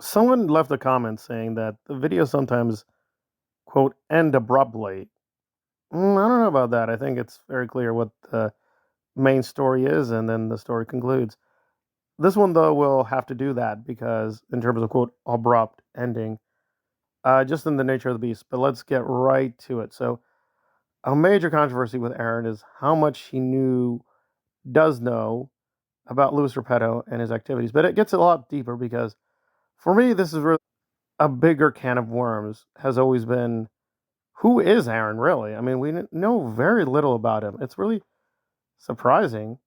Someone left a comment saying that the videos sometimes, quote, end abruptly. I don't know about that. I think it's very clear what the main story is, and then the story concludes. This one, though, will have to do that because, in terms of, quote, abrupt ending, just in the nature of the beast. But let's get right to it. So, a major controversy with Aaron is how much he does know about Louis Repetto and his activities. But it gets a lot deeper because, for me, this is really a bigger can of worms, has always been who is Aaron really? I mean, we know very little about him. It's really surprising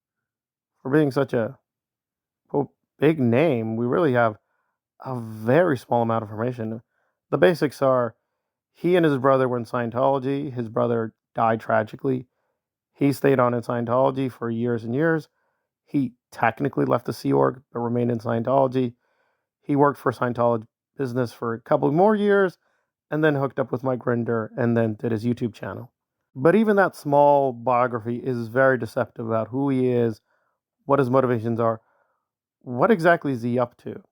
for being such a quote, big name. We really have a very small amount of information. The basics are he and his brother were in Scientology. His brother died tragically. He stayed on in Scientology for years and years. He technically left the Sea Org but remained in Scientology. He worked for Scientology business for a couple more years and then hooked up with Mike Rinder and then did his YouTube channel. But even that small biography is very deceptive about who he is, what his motivations are, what exactly is he up to.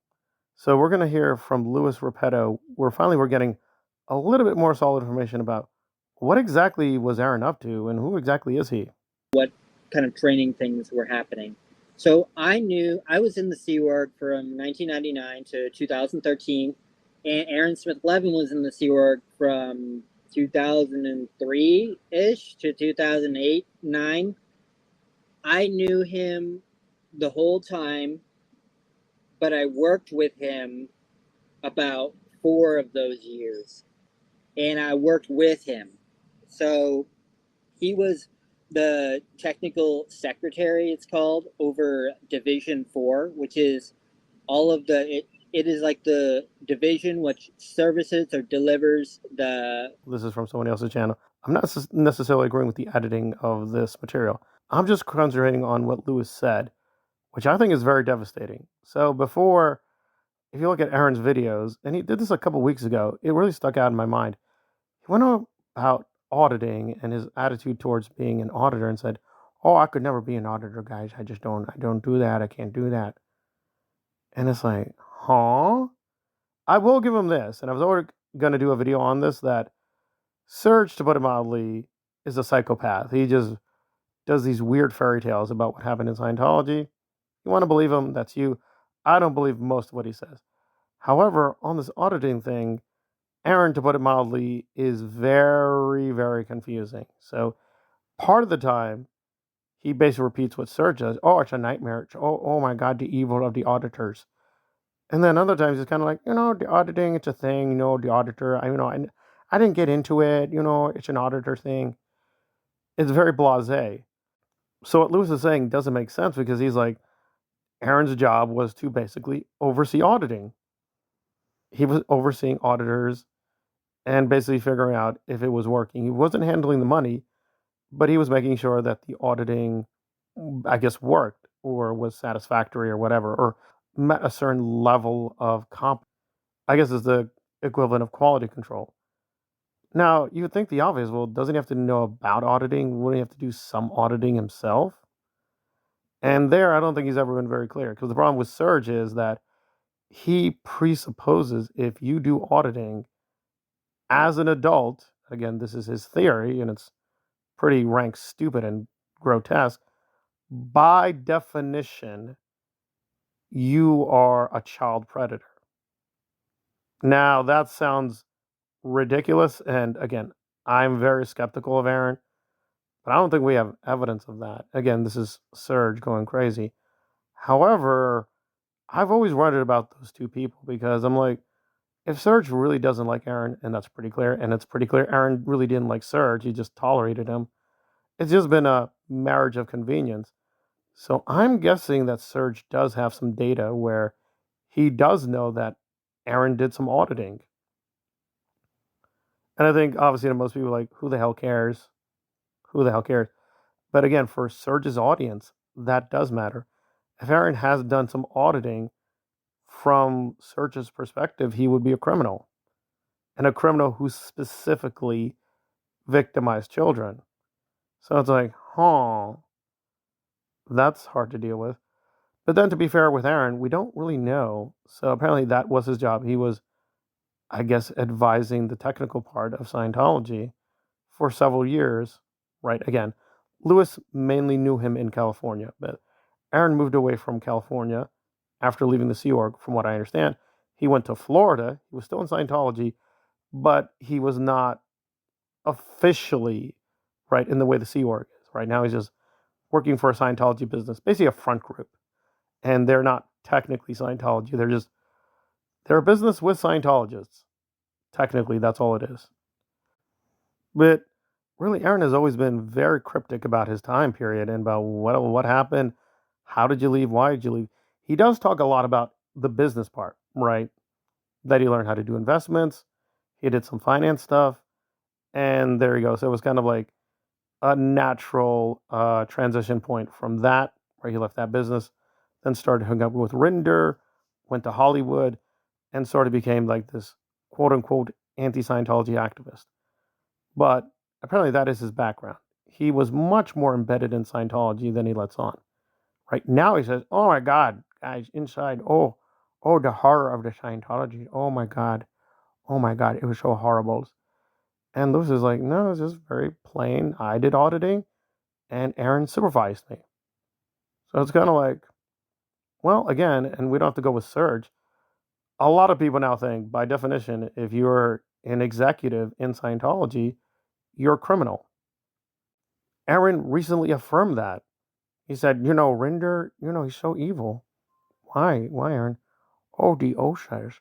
So we're going to hear from Louis Repetto. We're getting a little bit more solid information about what exactly was Aaron up to and who exactly is he. What kind of training things were happening. So I knew I was in the Sea Org from 1999 to 2013, and Aaron Smith-Levin was in the Sea Org from 2003-ish to 2008-9. I knew him the whole time, but I worked with him about 4 of those years, and I worked with him. So he was the technical secretary, it's called, over Division 4, which is all of it is like the division which services or delivers the... This is from someone else's channel. I'm not necessarily agreeing with the editing of this material. I'm just concentrating on what Louis said, which I think is very devastating. So before, if you look at Aaron's videos, and he did this a couple weeks ago, it really stuck out in my mind. He went on about auditing and his attitude towards being an auditor and said, "Oh, I could never be an auditor, guys. I don't do that. I can't do that." And it's like, huh? I will give him this, and I was already going to do a video on this, that Serge, to put it mildly, is a psychopath. He just does these weird fairy tales about what happened in Scientology. You want to believe him? That's you. I don't believe most of what he says. However, on this auditing thing, Aaron, to put it mildly, is very, very confusing. So part of the time, he basically repeats what Serge does. Oh, it's a nightmare. Oh my God, the evil of the auditors. And then other times, it's kind of like, the auditing, it's a thing. The auditor, I didn't get into it. It's an auditor thing. It's very blasé. So what Lewis is saying doesn't make sense because he's like, Aaron's job was to basically oversee auditing. He was overseeing auditors and basically figuring out if it was working. He wasn't handling the money, but he was making sure that the auditing, I guess, worked or was satisfactory or whatever, or met a certain level of I guess is the equivalent of quality control. Now, you would think the obvious, well, doesn't he have to know about auditing? Wouldn't he have to do some auditing himself? And there, I don't think he's ever been very clear because the problem with Serge is that he presupposes if you do auditing as an adult, again, this is his theory, and it's pretty rank stupid and grotesque. By definition, you are a child predator. Now, that sounds ridiculous. And again, I'm very skeptical of Aaron, but I don't think we have evidence of that. Again, this is Serge going crazy. However, I've always wondered about those two people because I'm like, if Serge really doesn't like Aaron, and that's pretty clear, and it's pretty clear Aaron really didn't like Serge, he just tolerated him. It's just been a marriage of convenience. So I'm guessing that Serge does have some data where he does know that Aaron did some auditing. And I think obviously to most people like, who the hell cares? Who the hell cares? But again, for Serge's audience, that does matter. If Aaron has done some auditing, from Serge's perspective, he would be a criminal. And a criminal who specifically victimized children. So it's like, that's hard to deal with. But then, to be fair with Aaron, we don't really know. So apparently, that was his job. He was, I guess, advising the technical part of Scientology for several years. Right? Again, Lewis mainly knew him in California, but Aaron moved away from California after leaving the Sea Org, from what I understand. He went to Florida. He was still in Scientology, but he was not officially right in the way the Sea Org is. Right now, he's just working for a Scientology business, basically a front group. And they're not technically Scientology. They're a business with Scientologists. Technically, that's all it is. But really, Aaron has always been very cryptic about his time period and about what happened. How did you leave? Why did you leave? He does talk a lot about the business part, right? That he learned how to do investments. He did some finance stuff, and there you go. So it was kind of like a natural transition point from that, where he left that business, then started hooking up with Rinder, went to Hollywood, and sort of became like this quote unquote anti Scientology activist. But apparently, that is his background. He was much more embedded in Scientology than he lets on. Right now, he says, "Oh my God, guys, inside, oh, the horror of the Scientology. Oh my God, it was so horrible." And Lewis is like, "No, it's just very plain. I did auditing, and Aaron supervised me." So it's kind of like, well, again, and we don't have to go with Serge. A lot of people now think, by definition, if you're an executive in Scientology, you're a criminal. Aaron recently affirmed that. He said, Rinder, he's so evil. Why? Why, Aaron? Oh, the O says.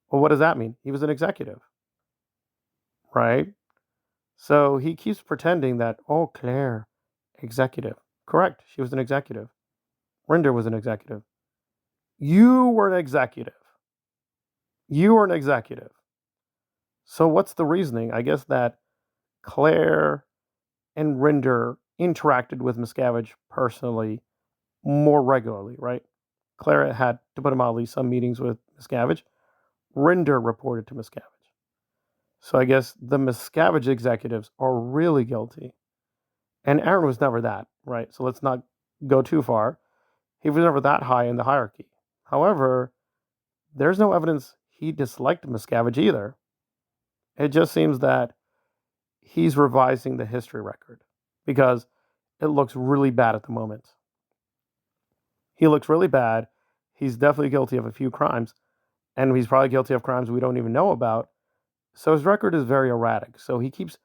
Well, what does that mean? He was an executive, right? So he keeps pretending that, oh, Claire, executive. Correct. She was an executive. Rinder was an executive. You were an executive. You were an executive. So what's the reasoning? I guess that Claire and Rinder interacted with Miscavige personally more regularly, right? Claire had, to put it mildly, some meetings with Miscavige. Rinder reported to Miscavige. So I guess the Miscavige executives are really guilty. And Aaron was never that, right? So let's not go too far. He was never that high in the hierarchy. However, there's no evidence he disliked Miscavige either. It just seems that he's revising the history record because it looks really bad at the moment. He looks really bad. He's definitely guilty of a few crimes, and he's probably guilty of crimes we don't even know about. So his record is very erratic. So he keeps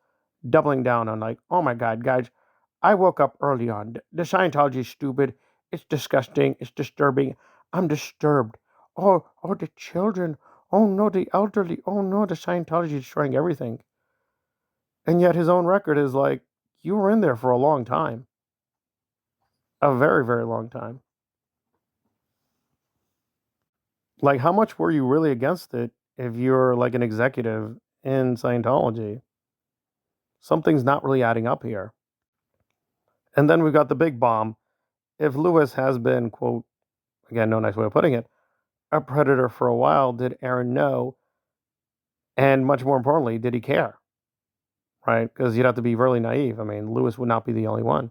doubling down on like, oh my God, guys, I woke up early on. The Scientology is stupid. It's disgusting. It's disturbing. I'm disturbed. Oh, the children. Oh no, the elderly. Oh no, the Scientology is destroying everything. And yet his own record is like, you were in there for a long time. A very, very long time. Like, how much were you really against it if you're like an executive in Scientology? Something's not really adding up here. And then we've got the big bomb. If Lewis has been, quote, again, no nice way of putting it, a predator for a while, did Aaron know? And much more importantly, did he care? Right? Because you'd have to be really naive. I mean, Lewis would not be the only one.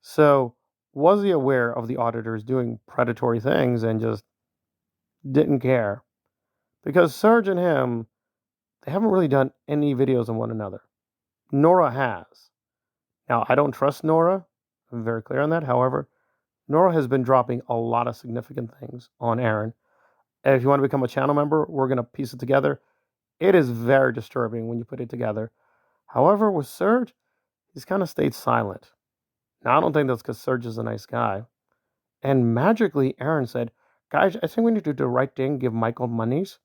So, was he aware of the auditors doing predatory things and just didn't care? Because Serge and him, they haven't really done any videos on one another. Nora has. Now, I don't trust Nora. I'm very clear on that. However, Nora has been dropping a lot of significant things on Aaron. And if you want to become a channel member, we're going to piece it together. It is very disturbing when you put it together. However, with Serge, he's kind of stayed silent. Now, I don't think that's because Serge is a nice guy. And magically, Aaron said, guys, I think we need to do the right thing, give Michael monies.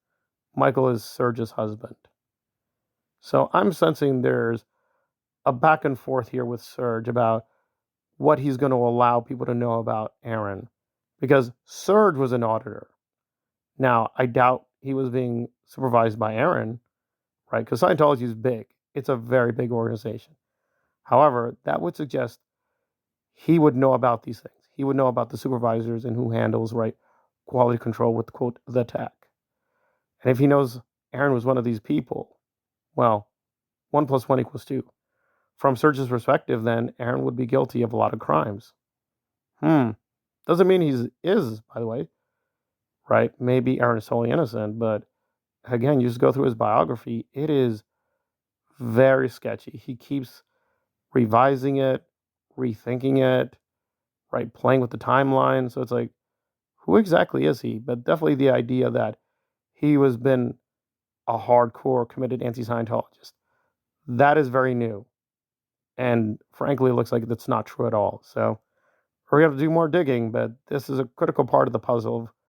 Michael is Serge's husband. So I'm sensing there's a back and forth here with Serge about what he's going to allow people to know about Aaron. Because Serge was an auditor. Now, I doubt he was being supervised by Aaron, right? Because Scientology is big. It's a very big organization. However, that would suggest he would know about these things. He would know about the supervisors and who handles, right, quality control with, quote, the tech. And if he knows Aaron was one of these people, well, 1 plus 1 equals 2. From Serge's perspective, then, Aaron would be guilty of a lot of crimes. Doesn't mean is, by the way, right? Maybe Aaron is totally innocent, but again, you just go through his biography. It is very sketchy. He keeps revising it, rethinking it, right? Playing with the timeline. So it's like, who exactly is he? But definitely the idea that he was been a hardcore committed anti-Scientologist. That is very new. And frankly, it looks like that's not true at all. So we're going to have to do more digging, but this is a critical part of the puzzle of